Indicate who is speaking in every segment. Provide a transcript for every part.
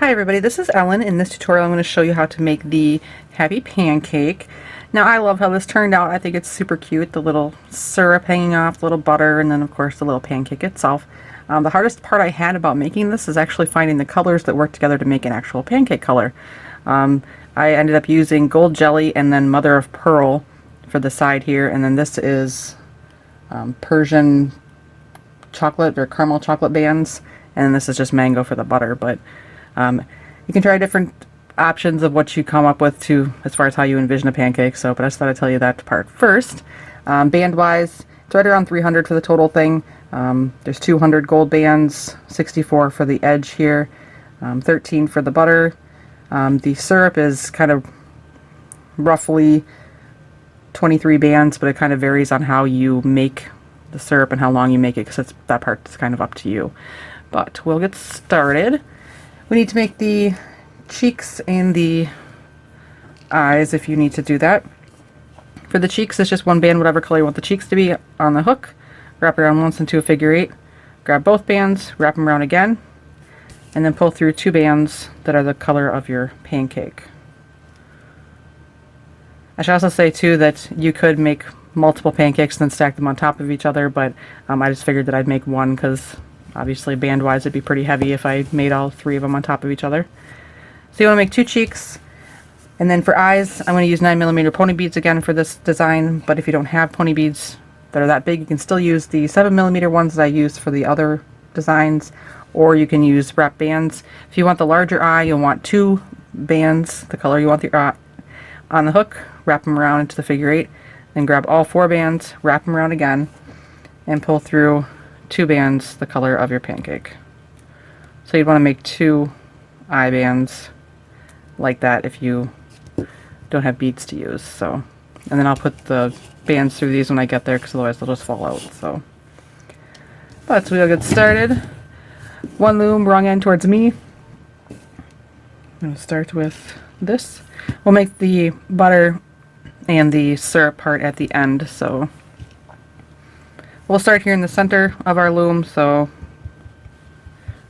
Speaker 1: Hi everybody, this is Ellen. In this tutorial I'm going to show you how to make the Happy Pancake. Now I love how this turned out. I think it's super cute. The little syrup hanging off, the little butter, and then of course the little pancake itself. The hardest part I had about making this is actually finding the colors that work together to make an actual pancake color. I ended up using gold jelly and then mother of pearl for the side here, and then this is Persian chocolate or caramel chocolate bands, and this is just mango for the butter. But you can try different options of what you come up with to as far as how you envision a pancake. But I just thought I'd tell you that part first. Band wise, it's right around 300 for the total thing. There's 200 gold bands, 64 for the edge here, 13 for the butter. The syrup is kind of roughly 23 bands, but it kind of varies on how you make the syrup and how long you make it, because that part's kind of up to you. But we'll get started. We need to make the cheeks and the eyes if you need to do that. For the cheeks, it's just one band, whatever color you want the cheeks to be, on the hook. Wrap it around once into a figure eight. Grab both bands, wrap them around again, and then pull through two bands that are the color of your pancake. I should also say too that you could make multiple pancakes and then stack them on top of each other, but I just figured that I'd make one because obviously band-wise it'd be pretty heavy if I made all three of them on top of each other. So you want to make two cheeks, and then for eyes I'm going to use 9mm pony beads again for this design, but if you don't have pony beads that are that big, you can still use the 7mm ones that I used for the other designs, or you can use wrap bands. If you want the larger eye, you'll want two bands, the color you want the eye, on the hook, wrap them around into the figure eight, then grab all four bands, wrap them around again, and pull through two bands the color of your pancake. So you'd want to make two eye bands like that if you don't have beads to use. And then I'll put the bands through these when I get there, because otherwise they'll just fall out. But we'll get started. One loom, wrong end towards me. I'm going to start with this. We'll make the butter and the syrup part at the end, so we'll start here in the center of our loom, so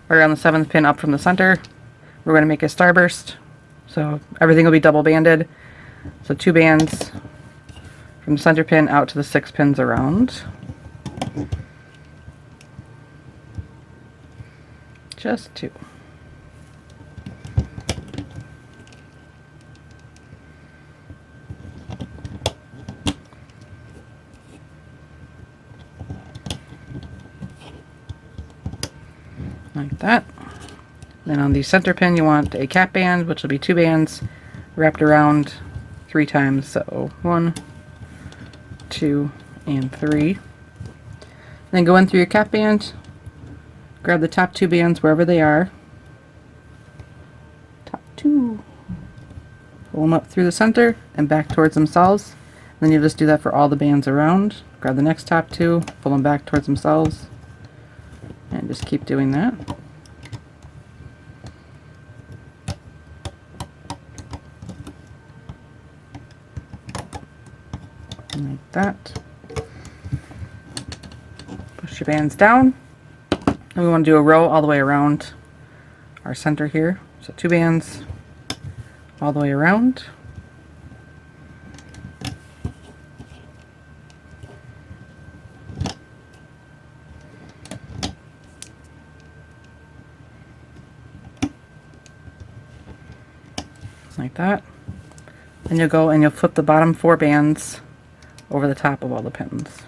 Speaker 1: right on the 7th pin up from the center. We're going to make a starburst, so everything will be double banded. So two bands from the center pin out to the 6 pins around. Just two. Like that. Then on the center pin you want a cap band, which will be two bands wrapped around 3 times. So 1, 2, and 3. Then go in through your cap band, grab the top 2 bands wherever they are. Top 2. Pull them up through the center and back towards themselves. Then you'll just do that for all the bands around. Grab the next top 2, pull them back towards themselves, and just keep doing that. Like that. Push your bands down. And we want to do a row all the way around our center here. So 2 bands all the way around. Like that. And you'll go and you'll flip the bottom 4 bands over the top of all the pins.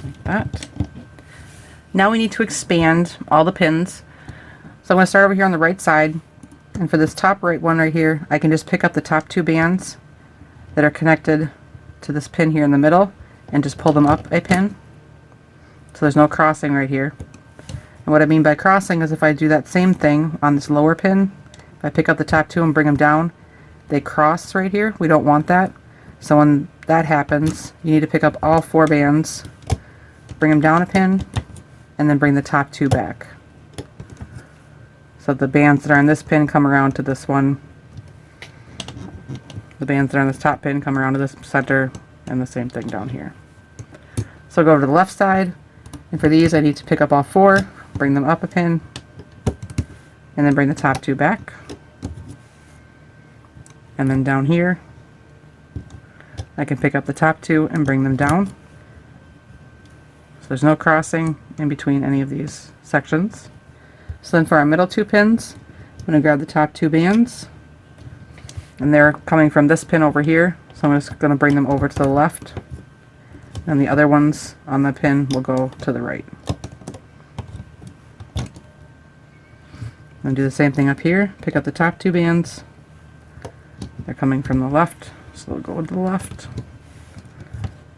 Speaker 1: Like that. Now we need to expand all the pins. So I'm going to start over here on the right side, and for this top right one right here, I can just pick up the top 2 bands that are connected to this pin here in the middle and just pull them up a pin. So there's no crossing right here. And what I mean by crossing is if I do that same thing on this lower pin, if I pick up the top 2 and bring them down, they cross right here. We don't want that. So when that happens, you need to pick up all 4 bands, bring them down a pin, and then bring the top 2 back. So the bands that are on this pin come around to this one, The bands that are on this top pin come around to this center, and the same thing down here. So I'll go over to the left side, and for these I need to pick up all 4, bring them up a pin, and then bring the top 2 back. And then down here, I can pick up the top 2 and bring them down. So there's no crossing in between any of these sections. So then for our middle 2 pins, I'm going to grab the top 2 bands, and they're coming from this pin over here, so I'm just going to bring them over to the left, and the other ones on the pin will go to the right. And do the same thing up here, pick up the top 2 bands, they're coming from the left, so they'll go to the left,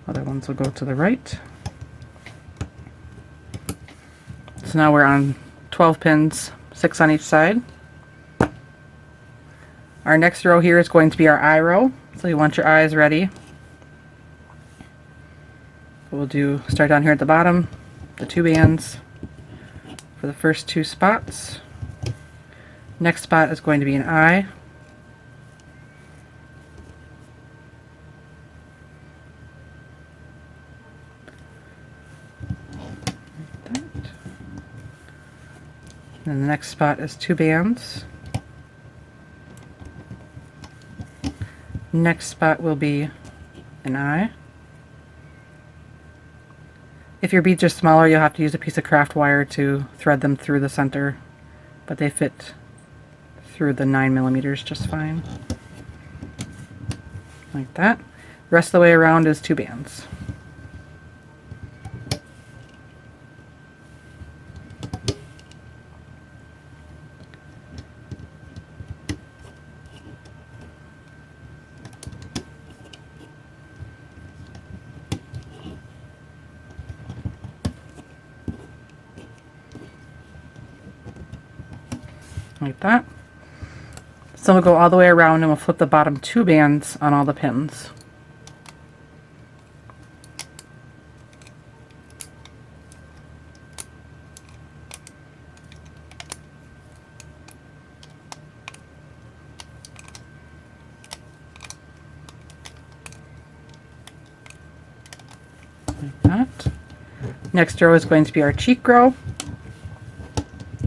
Speaker 1: other ones will go to the right. So now we're on 12 pins, 6 on each side. Our next row here is going to be our eye row, so you want your eyes ready. We'll start down here at the bottom, the 2 bands for the first 2 spots. Next spot is going to be an eye. And the next spot is 2 bands. Next spot will be an eye. If your beads are smaller, you'll have to use a piece of craft wire to thread them through the center, but they fit through the 9mm just fine. Like that. The rest of the way around is 2 bands. Like that. So we'll go all the way around and we'll flip the bottom 2 bands on all the pins. Like that. Next row is going to be our cheek row.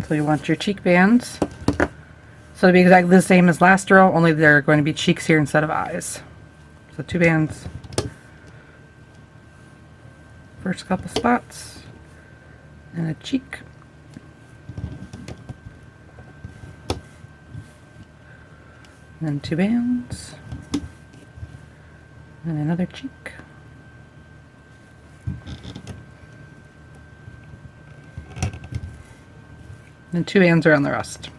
Speaker 1: So you want your cheek bands. So it'll be exactly the same as last row, only there are going to be cheeks here instead of eyes. So 2 bands. First couple spots. And a cheek. And then 2 bands. And another cheek. And 2 bands around the rest.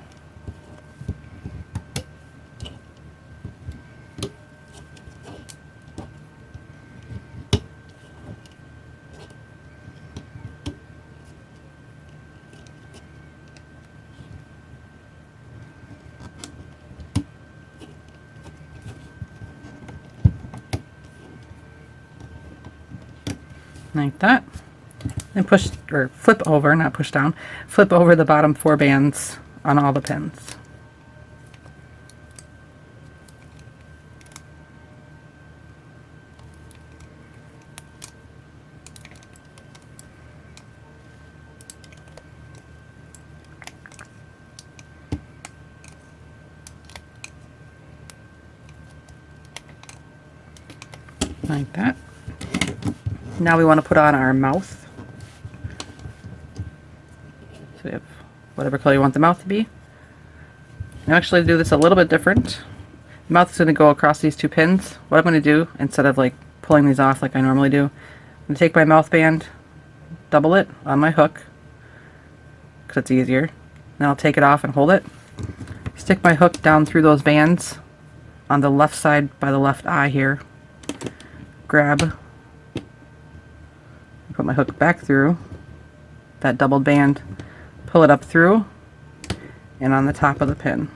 Speaker 1: Like that. Then push, or flip over, not push down, flip over the bottom 4 bands on all the pins. Like that. Now we want to put on our mouth. So we have whatever color you want the mouth to be. I'm actually do this a little bit different. The mouth is going to go across these 2 pins. What I'm going to do, instead of like pulling these off like I normally do, I'm going to take my mouth band, double it on my hook, because it's easier. Then I'll take it off and hold it. Stick my hook down through those bands on the left side by the left eye here. Grab, put my hook back through that doubled band, pull it up through, and on the top of the pin.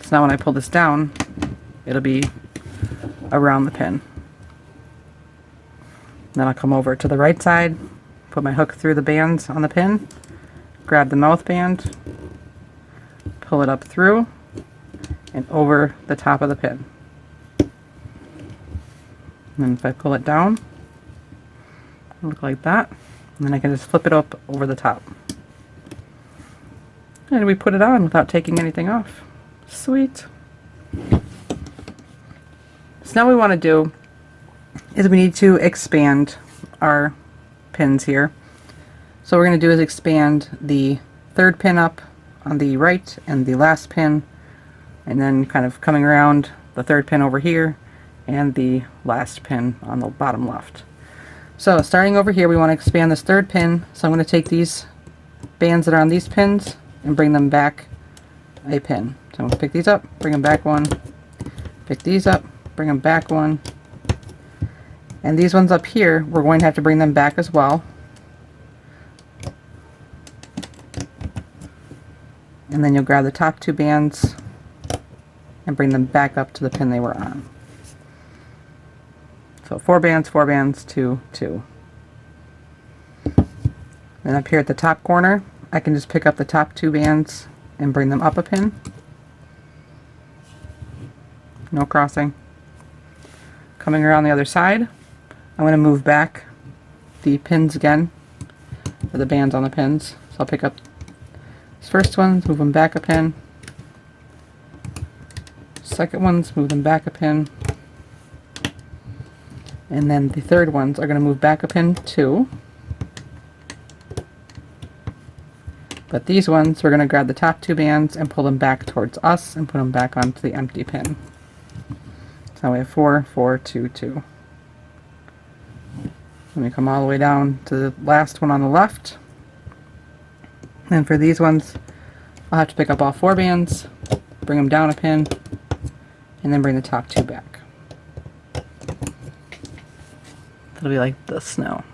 Speaker 1: So now when I pull this down, it'll be around the pin. Then I'll come over to the right side, put my hook through the bands on the pin, grab the mouth band, pull it up through, and over the top of the pin. And then if I pull it down, it'll look like that. And then I can just flip it up over the top. And we put it on without taking anything off. Sweet. So now what we want to do is we need to expand our pins here. So what we're going to do is expand the third pin up on the right and the last pin, and then kind of coming around the third pin over here and the last pin on the bottom left. So starting over here, we want to expand this third pin. So I'm going to take these bands that are on these pins and bring them back a pin. So I'm going to pick these up, bring them back one, pick these up, bring them back one, and these ones up here, we're going to have to bring them back as well. And then you'll grab the top two bands and bring them back up to the pin they were on. So 4 bands, 2, 2. Then up here at the top corner, I can just pick up the top 2 bands and bring them up a pin. No crossing. Coming around the other side, I'm going to move back the pins again, or the bands on the pins. So I'll pick up these first ones, move them back a pin. Second ones, move them back a pin. And then the third ones are going to move back a pin too. But these ones, we're going to grab the top 2 bands and pull them back towards us and put them back onto the empty pin. So we have 4, 4, 2, 2. Let me come all the way down to the last one on the left. And for these ones, I'll have to pick up all 4 bands, bring them down a pin, and then bring the top 2 back. It'll be like this now.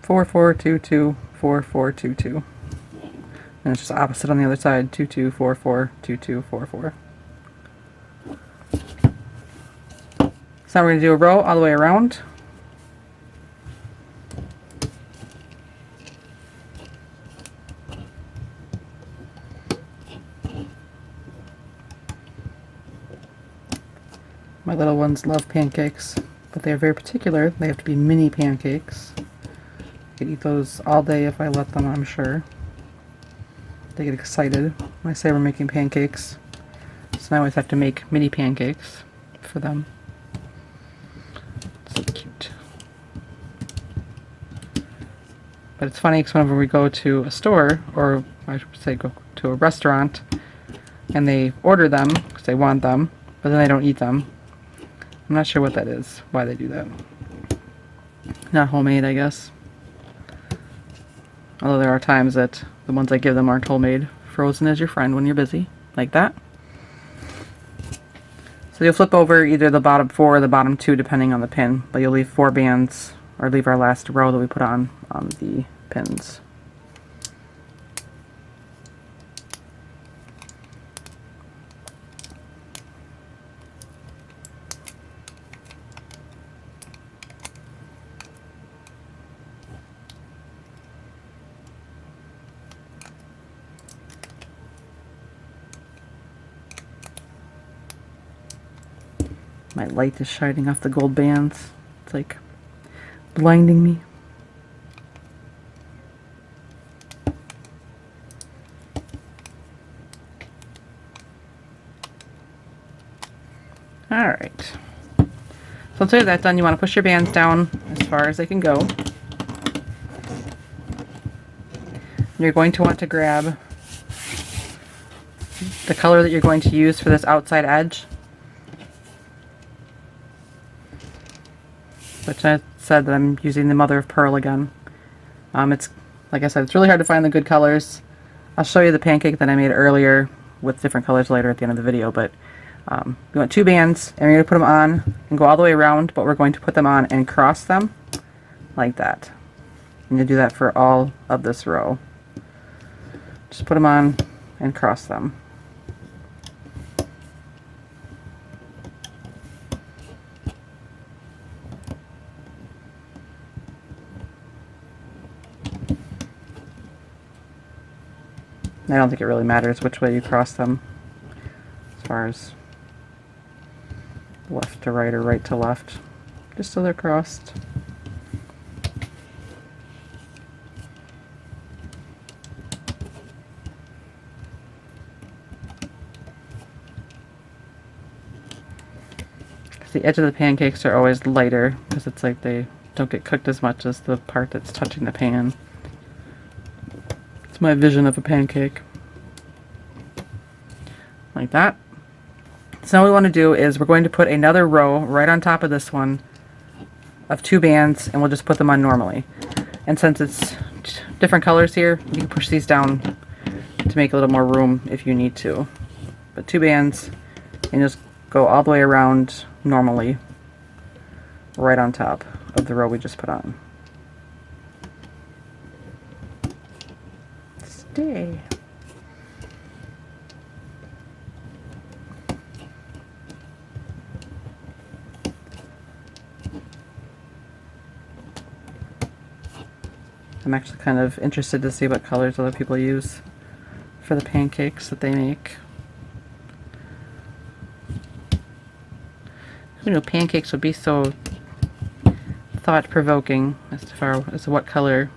Speaker 1: 4, 4, 2, 2, 4, 4, 2, 2. And it's just opposite on the other side. 2, 2, 4, 4, 2, 2, 4, 4. So now we're going to do a row all the way around. My little ones love pancakes, but they are very particular. They have to be mini pancakes. I could eat those all day if I let them, I'm sure. They get excited when I say we're making pancakes. So I always have to make mini pancakes for them. So cute. But it's funny because whenever we go to a store, or I should say go to a restaurant, and they order them because they want them, but then they don't eat them. I'm not sure what that is, why they do that. Not homemade, I guess. Although there are times that the ones I give them aren't homemade. Frozen as your friend when you're busy, like that. So you'll flip over either the bottom 4 or the bottom 2 depending on the pin, but you'll leave 4 bands, or leave our last row that we put on the pins. My light is shining off the gold bands. It's like blinding me. Alright. So once you have that done, you want to push your bands down as far as they can go. You're going to want to grab the color that you're going to use for this outside edge. Which I said that I'm using the mother of pearl again. It's, like I said, it's really hard to find the good colors. I'll show you the pancake that I made earlier with different colors later at the end of the video, but we want 2 bands, and we're going to put them on and go all the way around, but we're going to put them on and cross them like that. I'm going to do that for all of this row. Just put them on and cross them. I don't think it really matters which way you cross them, as far as left to right or right to left, just so they're crossed. The edge of the pancakes are always lighter because it's like they don't get cooked as much as the part that's touching the pan. It's my vision of a pancake. Like that. So now what we want to do is we're going to put another row right on top of this one of 2 bands, and we'll just put them on normally. And since it's different colors here, you can push these down to make a little more room if you need to. But 2 bands, and just go all the way around normally, right on top of the row we just put on. Stay. I'm actually kind of interested to see what colors other people use for the pancakes that they make. Who knew pancakes would be so thought-provoking as far as what color,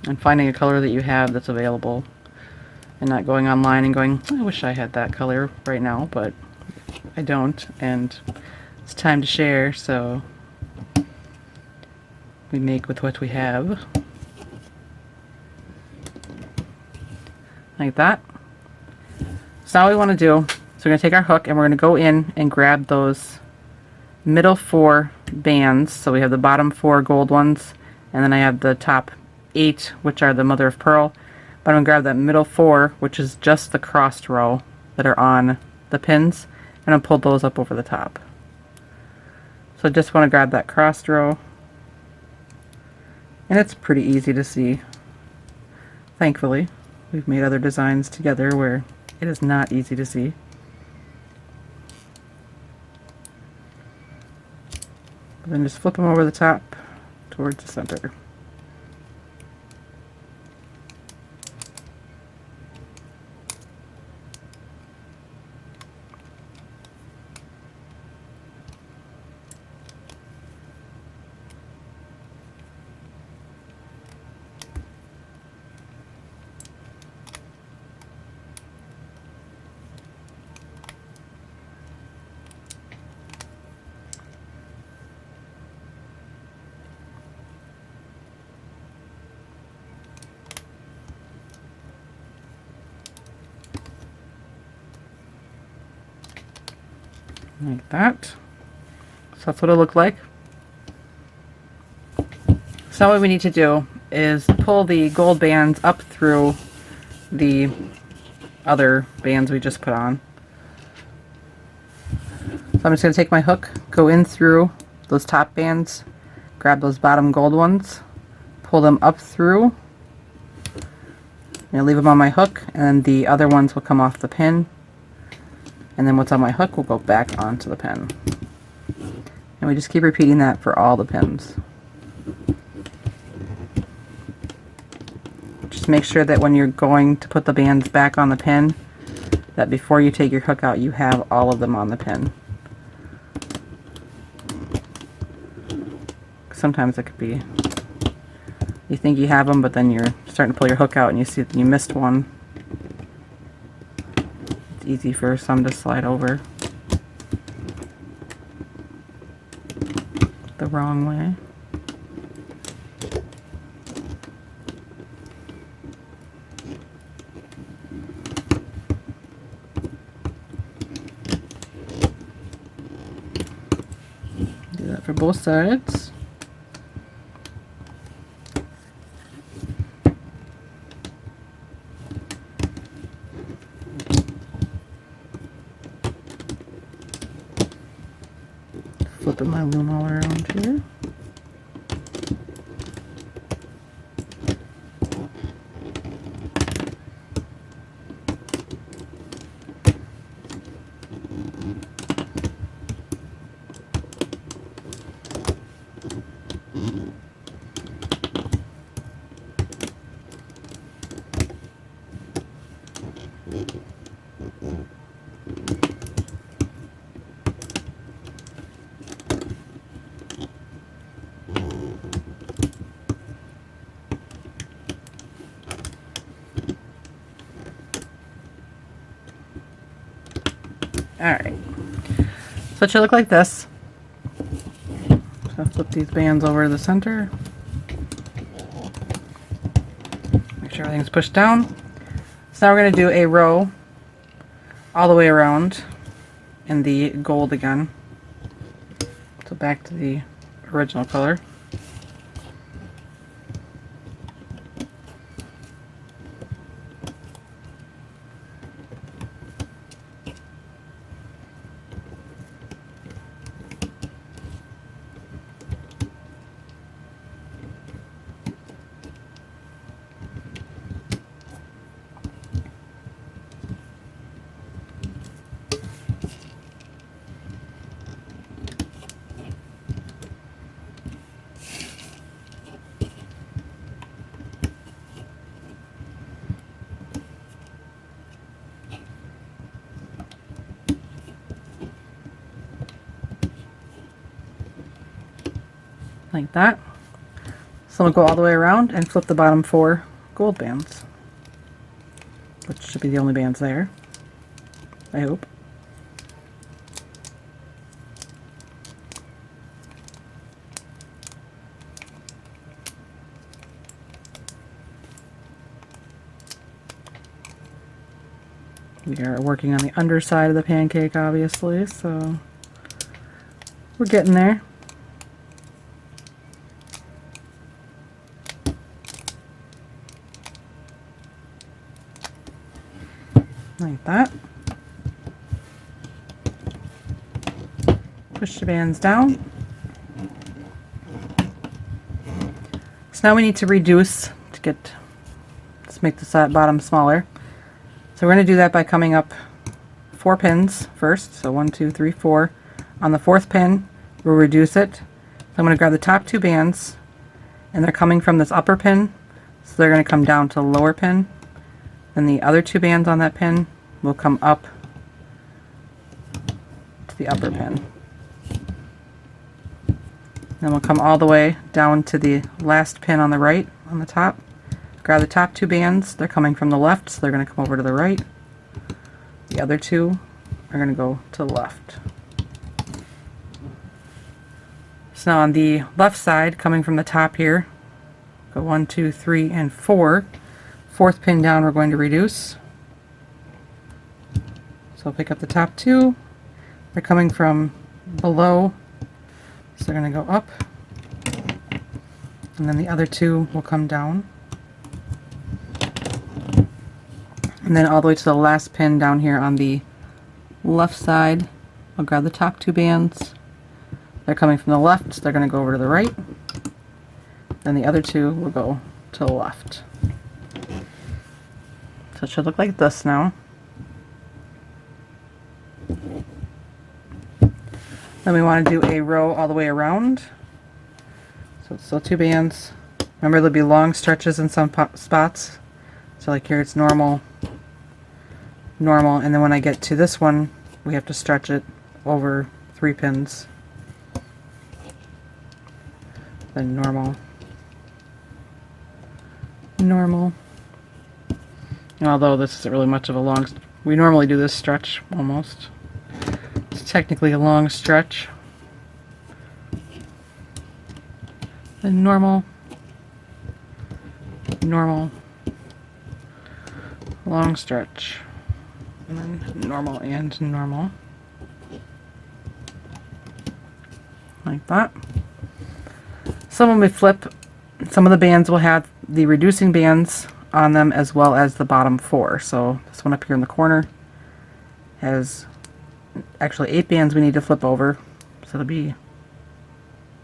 Speaker 1: and finding a color that you have that's available, and not going online and going, I wish I had that color right now, but I don't, and it's time to share, so we make with what we have. Like that. So now what we want to do, so we're going to take our hook and we're going to go in and grab those middle 4 bands. So we have the bottom 4 gold ones, and then I have the top 8, which are the mother of pearl. But I'm going to grab that middle 4, which is just the crossed row that are on the pins, and I'll pull those up over the top. So I just want to grab that crossed row, and it's pretty easy to see. Thankfully, we've made other designs together where it is not easy to see. Then just flip them over the top towards the center. Like that. So that's what it'll look like. So what we need to do is pull the gold bands up through the other bands we just put on. So I'm just going to take my hook, go in through those top bands, grab those bottom gold ones, pull them up through, and leave them on my hook, and then the other ones will come off the pin. And then what's on my hook will go back onto the pin. And we just keep repeating that for all the pins. Just make sure that when you're going to put the bands back on the pin, that before you take your hook out, you have all of them on the pin. Sometimes it could be, you think you have them, but then you're starting to pull your hook out and you see that you missed one. Easy for some to slide over the wrong way. Do that for both sides. Flipping my loom all around here. Alright, so it should look like this. So flip these bands over to the center. Make sure everything's pushed down. So now we're going to do a row all the way around in the gold again. So back to the original color. Like that. So we'll go all the way around and flip the bottom 4 gold bands, which should be the only bands there, I hope. We are working on the underside of the pancake, obviously, so we're getting there. Like that. Push the bands down. So now we need to reduce let's make this bottom smaller. So we're going to do that by coming up 4 pins first. So 1, 2, 3, 4. On the 4th pin, we'll reduce it. So I'm going to grab the top 2 bands, and they're coming from this upper pin, so they're going to come down to the lower pin. Then the other 2 bands on that pin will come up to the upper pin. Then we'll come all the way down to the last pin on the right, on the top. Grab the top 2 bands, they're coming from the left, so they're going to come over to the right. The other 2 are going to go to the left. So now on the left side, coming from the top here, go 1, 2, 3, and 4. 4th pin down we're going to reduce. So I'll pick up the top 2. They're coming from below, so they're going to go up. And then the other 2 will come down. And then all the way to the last pin down here on the left side, I'll grab the top 2 bands. They're coming from the left, so they're going to go over to the right. Then the other 2 will go to the left. So it should look like this now. Then we want to do a row all the way around. So it's still 2 bands. Remember, there'll be long stretches in some spots. So like here it's normal, normal, and then when I get to this one, we have to stretch it over 3 pins. Then normal, normal. Although this isn't really much of a long, we normally do this stretch almost. It's technically a long stretch. Then normal, normal, long stretch, and then normal and normal, like that. So when we flip, some of the bands will have the reducing bands on them as well as the bottom 4. So this one up here in the corner has actually 8 bands we need to flip over, so it'll be,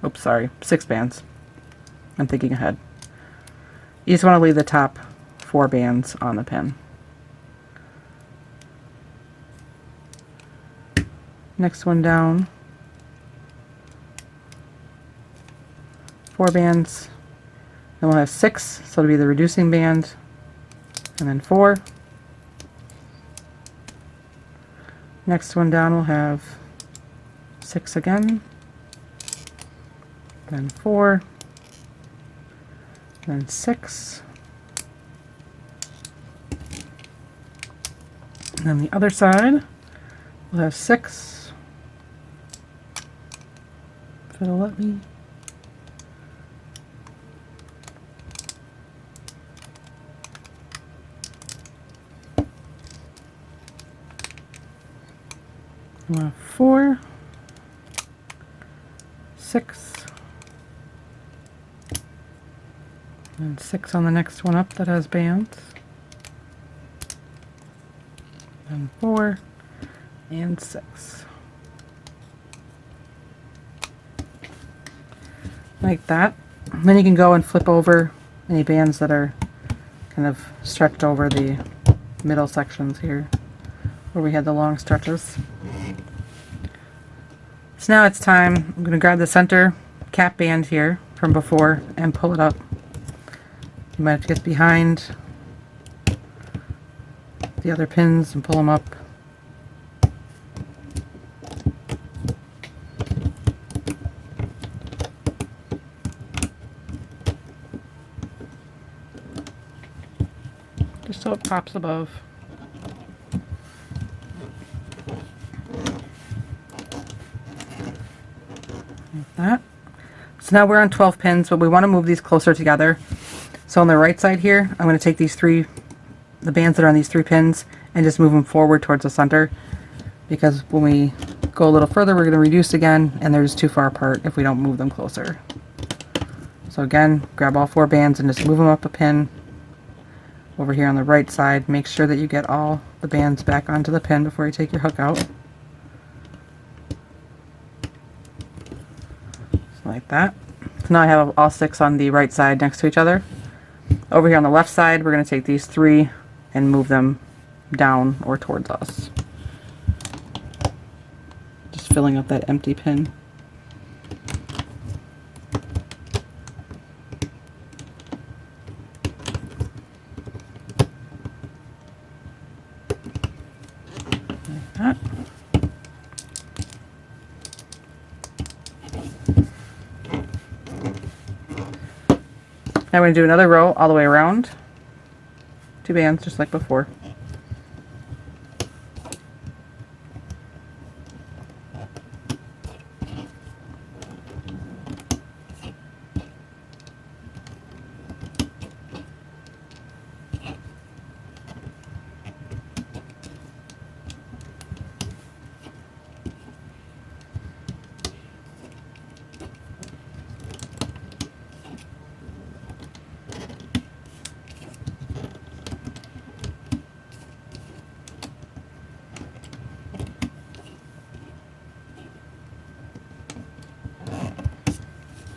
Speaker 1: oops, sorry, 6 bands. I'm thinking ahead. You just want to leave the top 4 bands on the pin. Next one down, 4 bands, then we'll have 6, so it'll be the reducing band, and then 4. Next one down we'll have 6 again, then 4, then 6, and then the other side We'll have 6. If it'll let me. We'll have 4, 6, and 6 on the next one up that has bands, and 4 and 6, like that. And then you can go and flip over any bands that are kind of stretched over the middle sections here where we had the long stretches. So now it's time. I'm going to grab the center cap band here from before and pull it up. You might have to get behind the other pins and pull them up. Just so it pops above. Like that. So now we're on 12 pins, but we want to move these closer together. So on the right side here, I'm going to take these the bands that are on these 3 pins, and just move them forward towards the center, because when we go a little further, we're going to reduce again, and they're just too far apart if we don't move them closer. So again, grab all 4 bands and just move them up a pin over here on the right side. Make sure that you get all the bands back onto the pin before you take your hook out. Like that. So now I have all 6 on the right side next to each other. Over here on the left side, we're going to take these 3 and move them down or towards us. Just filling up that empty pin. Like that. Now we're going to do another row all the way around. 2 bands just like before.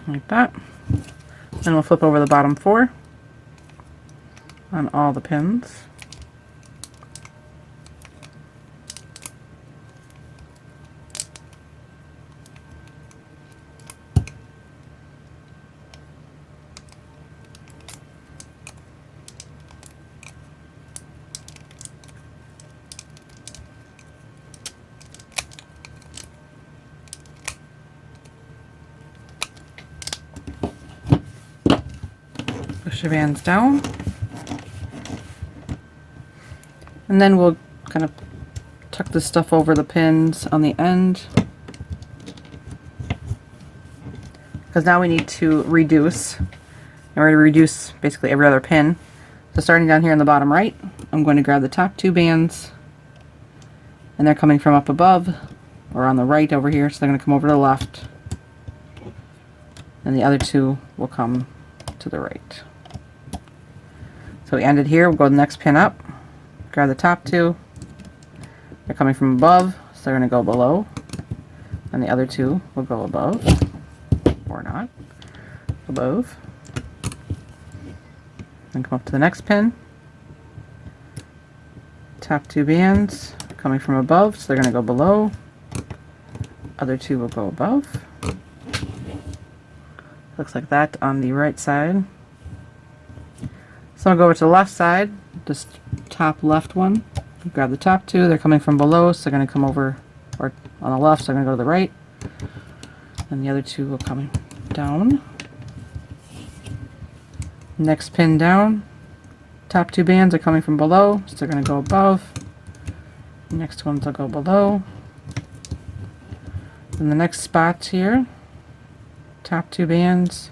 Speaker 1: Like that. Then we'll flip over the bottom 4 on all the pins. Push your bands down, and then we'll kind of tuck this stuff over the pins on the end, because now we need to reduce, and we're going to reduce basically every other pin. So starting down here in the bottom right, I'm going to grab the top 2 bands, and they're coming from up above or on the right over here, so they're going to come over to the left, and the other 2 will come to the right. So we ended here. We'll go to the next pin up, grab the top 2. They're coming from above, so they're going to go below, and the other 2 will go above, or not, above. Then come up to the next pin. Top 2 bands coming from above, so they're going to go below. Other 2 will go above. Looks like that on the right side. So I'll go over to the left side, just top left one. Grab the top 2. They're coming from below, so they're going to come over, or on the left, so they're going to go to the right. And the other 2 will come down. Next pin down. Top 2 bands are coming from below, so they're going to go above. Next ones will go below. In the next spot here, top 2 bands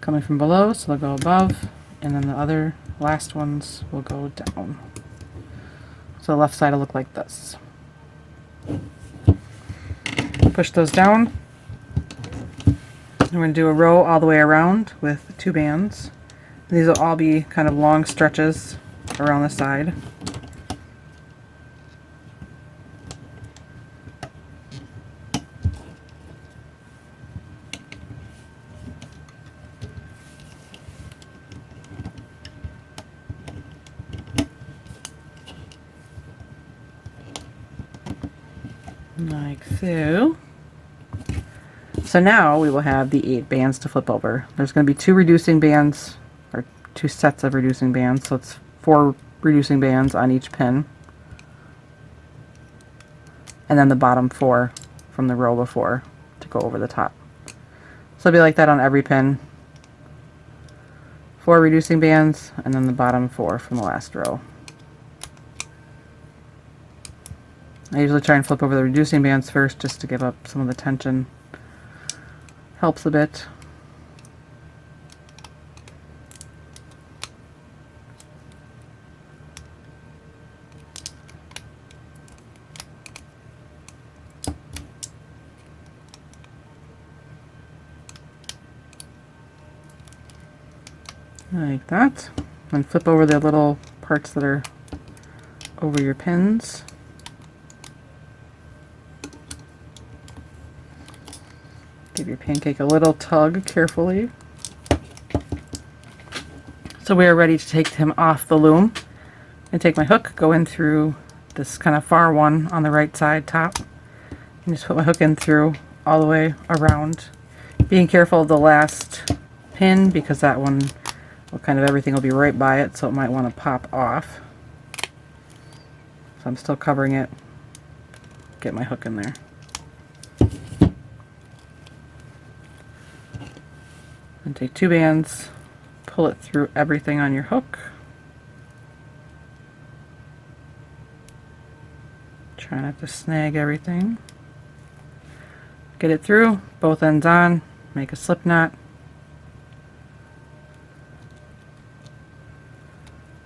Speaker 1: coming from below, so they'll go above, and then the other last ones will go down. So the left side will look like this. Push those down. We're going to do a row all the way around with 2 bands. These will all be kind of long stretches around the side. Like so. So now we will have the 8 bands to flip over. There's going to be 2 reducing bands, or 2 sets of reducing bands, so it's 4 reducing bands on each pin. And then the bottom 4 from the row before to go over the top. So it'll be like that on every pin. 4 reducing bands, and then the bottom 4 from the last row. I usually try and flip over the reducing bands first just to give up some of the tension. Helps a bit. Like that. And flip over the little parts that are over your pins. Give your pancake a little tug carefully. So we are ready to take him off the loom. And take my hook, go in through this kind of far one on the right side top, and just put my hook in through all the way around. Being careful of the last pin because that one will kind of everything will be right by it, so it might want to pop off. So I'm still covering it. Get my hook in there. And take 2 bands, pull it through everything on your hook. Try not to snag everything. Get it through, both ends on, make a slip knot.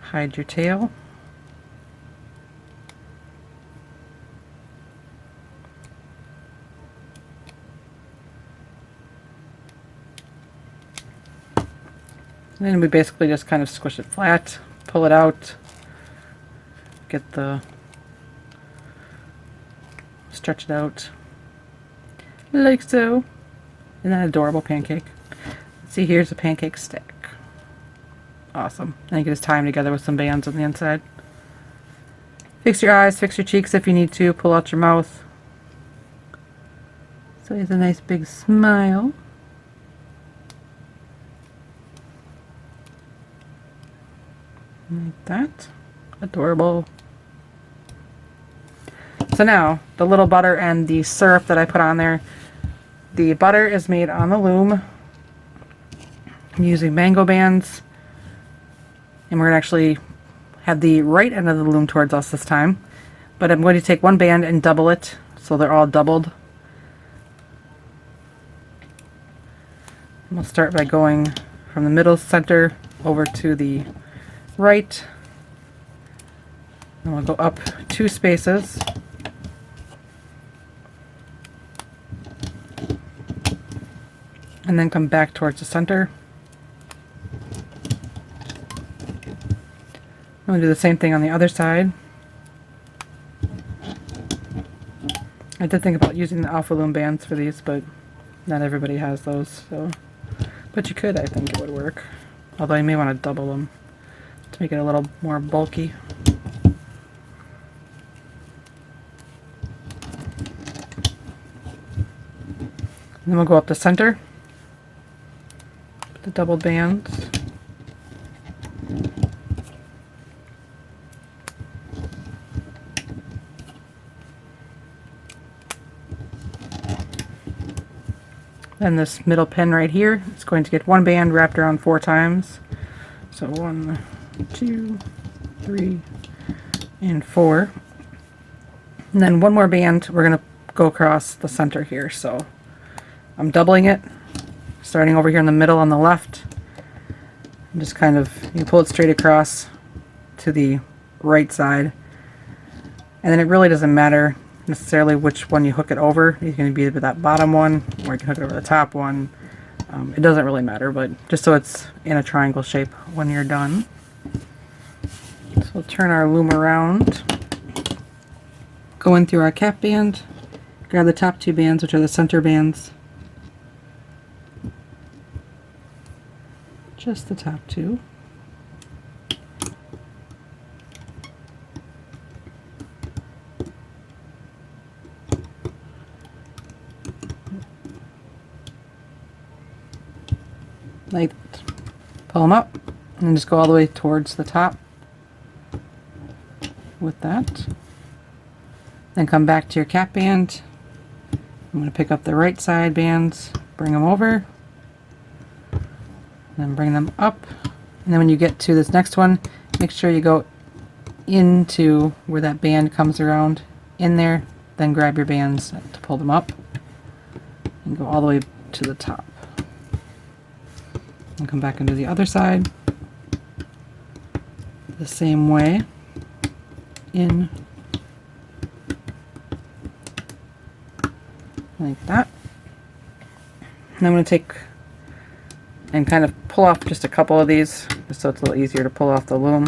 Speaker 1: Hide your tail. And then we basically just kind of squish it flat, pull it out, get stretch it out, like so. Isn't that adorable pancake? See, here's a pancake stick. Awesome. And you can just tie them together with some bands on the inside. Fix your eyes, fix your cheeks if you need to, pull out your mouth. So he has a nice big smile. Like that. Adorable. So now, the little butter and the syrup that I put on there. The butter is made on the loom. I'm using mango bands. And we're going to actually have the right end of the loom towards us this time. But I'm going to take 1 band and double it, so they're all doubled. And we'll start by going from the middle center over to the right, and we'll go up 2 spaces, and then come back towards the center. I'm going to do the same thing on the other side. I did think about using the alpha loom bands for these, but not everybody has those, so but you could. I think it would work, although you may want to double them to make it a little more bulky. And then we'll go up the center with the doubled bands. Then this middle pin right here is going to get 1 band wrapped around 4 times. So 1, 2, 3, and 4. And then 1 more band we're going to go across the center here. So I'm doubling it, starting over here in the middle on the left, and just kind of, you pull it straight across to the right side, and then it really doesn't matter necessarily which one you hook it over. You can be that bottom one, or you can hook it over the top one. It doesn't really matter, but just so it's in a triangle shape when you're done. So we'll turn our loom around, go in through our cap band, grab the top two bands, which are the center bands, just the top two. Like, pull them up and then just go all the way towards the top with that. Then come back to your cap band. I'm going to pick up the right side bands, bring them over, then bring them up. And then when you get to this next one, make sure you go into where that band comes around in there, then grab your bands to pull them up and go all the way to the top. And come back into the other side the same way, in like that. And I'm going to take and kind of pull off just a couple of these, just so it's a little easier to pull off the loom.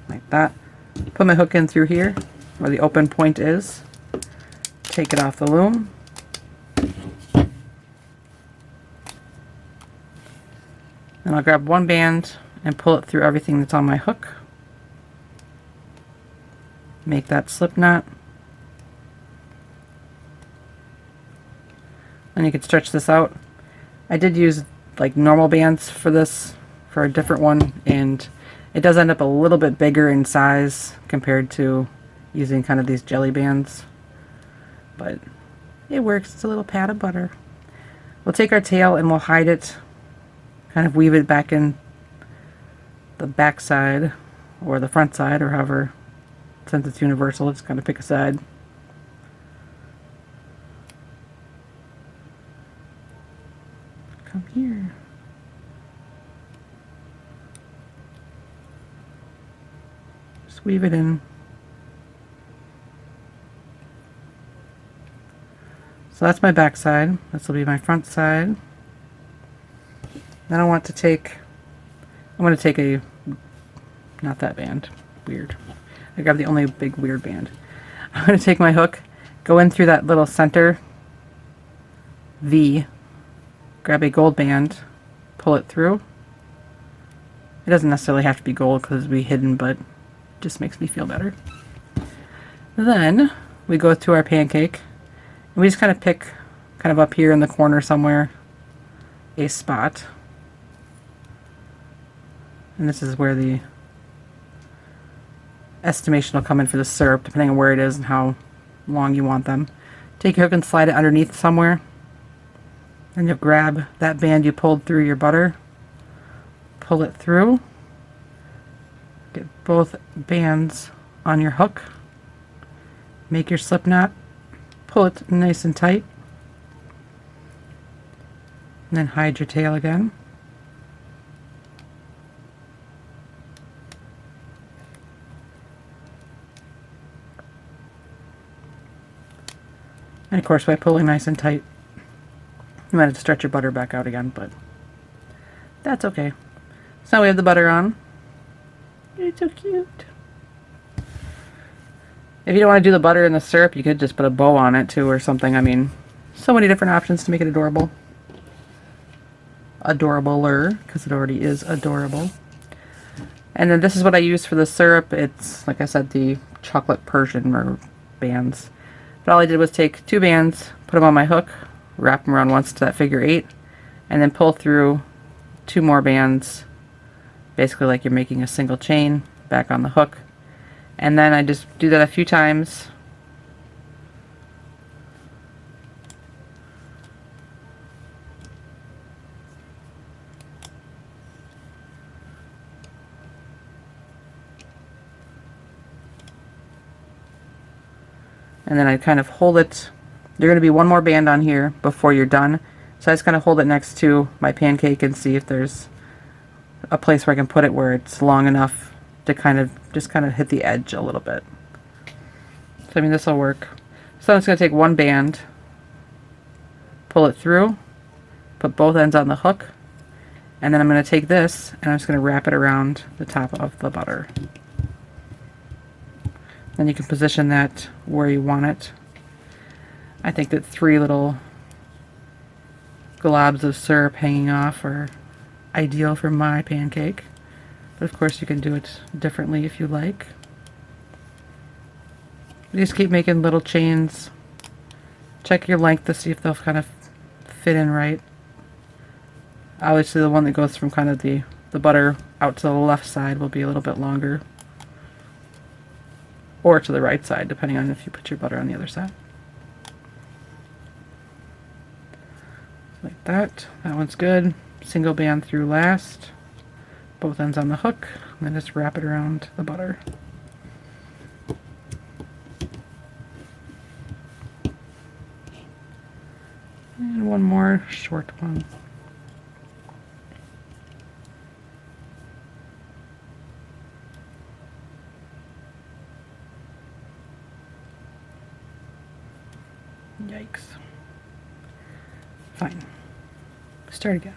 Speaker 1: Like that. Put my hook in through here where the open point is. Take it off the loom. And I'll grab one band and pull it through everything that's on my hook. Make that slip knot. And you can stretch this out. I did use like normal bands for this, for a different one, and it does end up a little bit bigger in size compared to using kind of these jelly bands. But it works. It's a little pat of butter. We'll take our tail and we'll hide it, kind of weave it back in the back side or the front side, or however, since it's universal, just kind of pick a side. Come here. Just weave it in. So that's my back side. This will be my front side. Then I want to take, I'm going to take a, not that band, weird. I grabbed the only big weird band. I'm going to take my hook, go in through that little center V, grab a gold band, pull it through. It doesn't necessarily have to be gold because it'll be hidden, but it just makes me feel better. Then we go to our pancake. And we just kind of pick, kind of up here in the corner somewhere, a spot. And this is where the estimation will come in for the syrup, depending on where it is and how long you want them. Take your hook and slide it underneath somewhere. Then you'll grab that band you pulled through your butter, pull it through, get both bands on your hook, make your slip knot, pull it nice and tight, and then hide your tail again. And of course, by pulling nice and tight, you might have to stretch your butter back out again, but that's okay. So now we have the butter on. It's so cute. If you don't want to do the butter and the syrup, you could just put a bow on it too or something. I mean, so many different options to make it adorable. Adorabler, because it already is adorable. And then this is what I use for the syrup. It's, like I said, the chocolate Persian bands. But all I did was take two bands, put them on my hook, wrap them around once to that figure 8, and then pull through two more bands, basically like you're making a single chain, back on the hook. And then I just do that a few times. and then I kind of hold it. There's going to be one more band on here before you're done, so I just kind of hold it next to my pancake and see if there's a place where I can put it where it's long enough to kind of hit the edge a little bit. So I mean, this will work. So I'm just going to take one band, pull it through, put both ends on the hook, and then I'm going to take this and I'm just going to wrap it around the top of the butter. Then you can position that where you want it. I think that 3 little globs of syrup hanging off are ideal for my pancake, but of course you can do it differently if you like. You just keep making little chains. Check your length to see if they'll kind of fit in right. Obviously the one that goes from kind of the butter out to the left side will be a little bit longer, or to the right side depending on if you put your butter on the other side. Like that. That one's good. Single band through last, both ends on the hook, and then just wrap it around the butter. And one more short one. Yikes. Fine. Start again.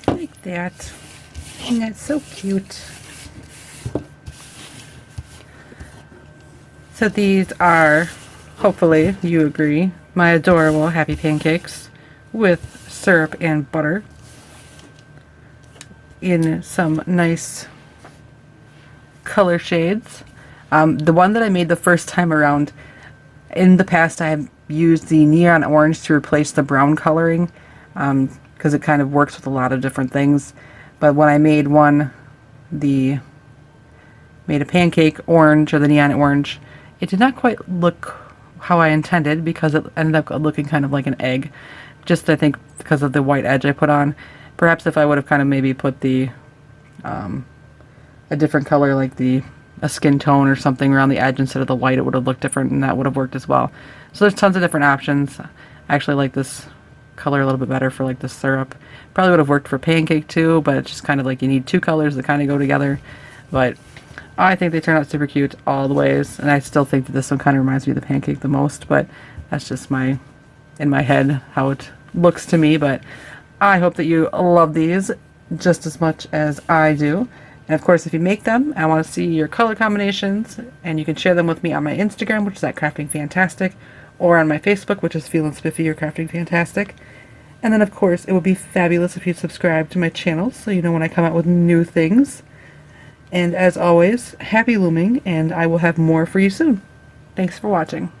Speaker 1: Like that. And that's so cute. So these are, hopefully you agree, my adorable Happy Pancakes with syrup and butter in some nice color shades. The one that I made the first time around, in the past I have used the neon orange to replace the brown coloring, because it kind of works with a lot of different things. But when I made made a pancake orange, or the neon orange, it did not quite look how I intended, because it ended up looking kind of like an egg, just I think because of the white edge I put on. Perhaps if I would have kind of maybe put the a different color, like a skin tone or something around the edge instead of the white, it would have looked different, and that would have worked as well. So there's tons of different options. I actually like this color a little bit better for like the syrup. Probably would have worked for pancake too, but it's just kind of like you need 2 colors that kind of go together. But I think they turn out super cute all the ways, and I still think that this one kind of reminds me of the pancake the most, but that's just in my head how it looks to me. But I hope that you love these just as much as I do. And of course, if you make them, I want to see your color combinations, and you can share them with me on my Instagram, which is at Crafting Fantastic, or on my Facebook, which is feelinspiffy or Crafting Fantastic. And then of course, it would be fabulous if you subscribe to my channel so you know when I come out with new things. And as always, happy looming, and I will have more for you soon. Thanks for watching.